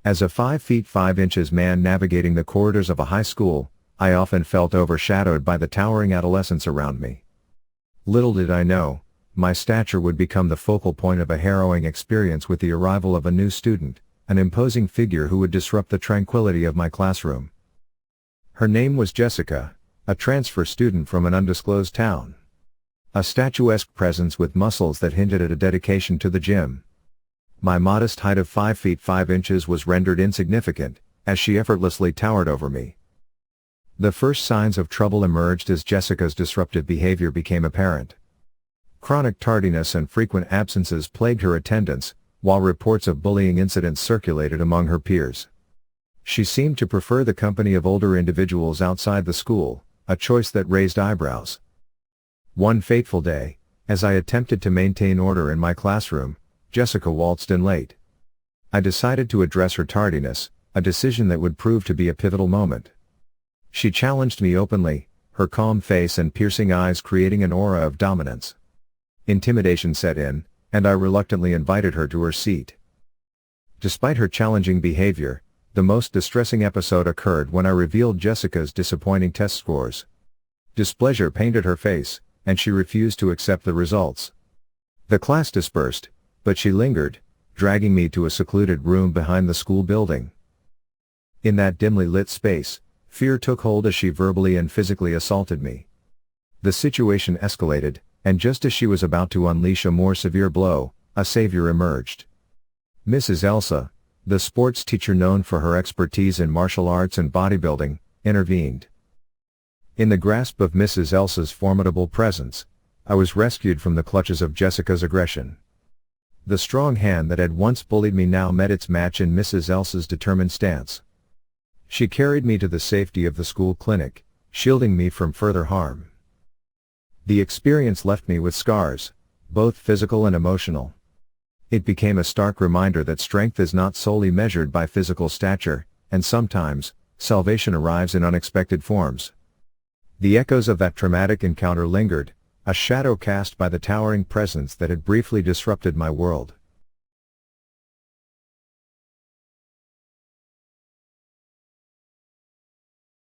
As a 5 feet 5 inches man navigating the corridors of a high school, I often felt overshadowed by the towering adolescents around me. Little did I know, my stature would become the focal point of a harrowing experience with the arrival of a new student, an imposing figure who would disrupt the tranquility of my classroom. Her name was Jessica, a transfer student from an undisclosed town. A statuesque presence with muscles that hinted at a dedication to the gym. My modest height of 5 feet 5 inches was rendered insignificant, as she effortlessly towered over me. The first signs of trouble emerged as Jessica's disruptive behavior became apparent. Chronic tardiness and frequent absences plagued her attendance, while reports of bullying incidents circulated among her peers. She seemed to prefer the company of older individuals outside the school, a choice that raised eyebrows. One fateful day, as I attempted to maintain order in my classroom, Jessica waltzed in late. I decided to address her tardiness, a decision that would prove to be a pivotal moment. She challenged me openly, her calm face and piercing eyes creating an aura of dominance. Intimidation set in, and I reluctantly invited her to her seat. Despite her challenging behavior, the most distressing episode occurred when I revealed Jessica's disappointing test scores. Displeasure painted her face, and she refused to accept the results. The class dispersed, but she lingered, dragging me to a secluded room behind the school building. In that dimly lit space, fear took hold as she verbally and physically assaulted me. The situation escalated, and just as she was about to unleash a more severe blow, a savior emerged. Mrs. Elsa, the sports teacher known for her expertise in martial arts and bodybuilding, intervened. In the grasp of Mrs. Elsa's formidable presence, I was rescued from the clutches of Jessica's aggression. The strong hand that had once bullied me now met its match in Mrs. Elsa's determined stance. She carried me to the safety of the school clinic, shielding me from further harm. The experience left me with scars, both physical and emotional. It became a stark reminder that strength is not solely measured by physical stature, and sometimes, salvation arrives in unexpected forms. The echoes of that traumatic encounter lingered, a shadow cast by the towering presence that had briefly disrupted my world.